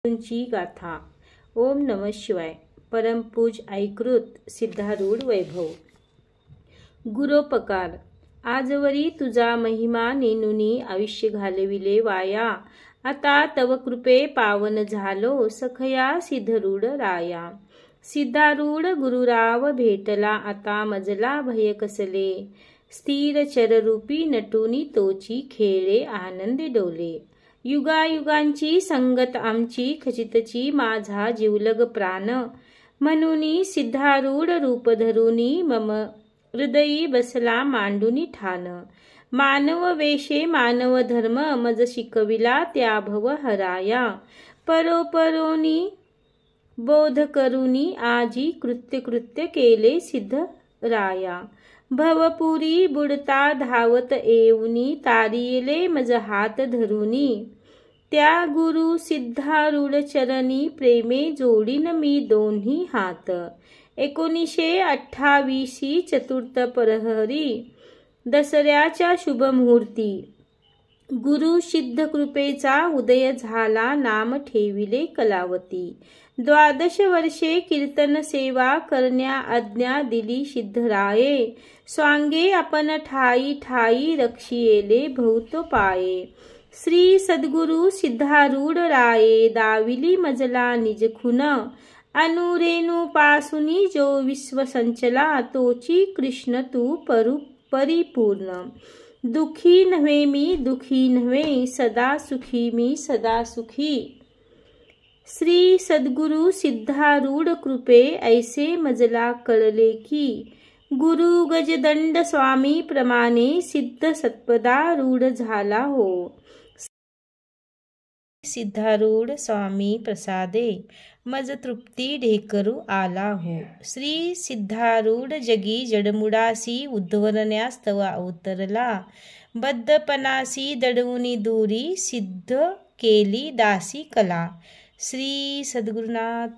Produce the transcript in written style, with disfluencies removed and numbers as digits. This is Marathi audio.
ची गाथा। ओम नमः शिवाय। परमपूज ऐकृत सिद्धारूढ वैभव। गुरोपकार। आजवरी तुझा महिमा नेनुनी आयुष्य घालविले वाया। आता तव कृपे पावन झालो सखया सिद्धरूढ राया। सिद्धारूढ गुरुराव भेटला आता मजला भय कसले। स्थिर चररूपी नटुनी तोची खेळे आनंदी डोले। युगायुगांची संगत आमची खचितची माझा जीवलग प्राण। म्हणूनी सिद्धारूढ रूप धरुनी मम हृदयी बसला मांडुनी ठाण। मानव वेशे मानव धर्म मज शिकविला त्या भव हराया। परोपरोनी बोध करुनी आजी कृत्य केले सिद्ध राया। भवपुरी बुडता धावत येऊनी तारिले मज हात धरुनी। त्या गुरु सिद्धारूढ चरणी प्रेमे जोडीन मी दोन्ही हात। 1928 चतुर्थ प्रहरी दसऱ्याच्या शुभ मुहूर्ती। गुरु सिद्ध कृपेचा उदय झाला नाम ठेविले कलावती। 12 वर्षे कीर्तन सेवा करण्या आज्ञा दिली सिद्धराये। स्वांगे आपण ठाई ठाई रक्षिले भूत पाये। श्री सद्गुरु सिद्धारूढ राये दाविली मजला निज खुन। अनुरेणु पासुनी जो विश्व संचला तोची कृष्ण तू परिपूर्ण। दुखी नव्हे मी दुखी नव्हे सदा सुखी मी सदा सुखी। श्री सद्गुरु सिद्धारूढ कृपे ऐसे मजला कळले की। गुरु गजदंड स्वामी प्रमाणे सिद्ध सत्पदा रूढ झाला हो। सिद्धारूढ स्वामी प्रसादे मज तृप्ती ढेकरू आला हो। श्री सिद्धारूढ जगी जडमुडासी उद्धवरण्यास तव अवतरला। बद्धपणासी दडवुनी दूरी सिद्ध केली दासी कला। श्री सद्गुरुनाथ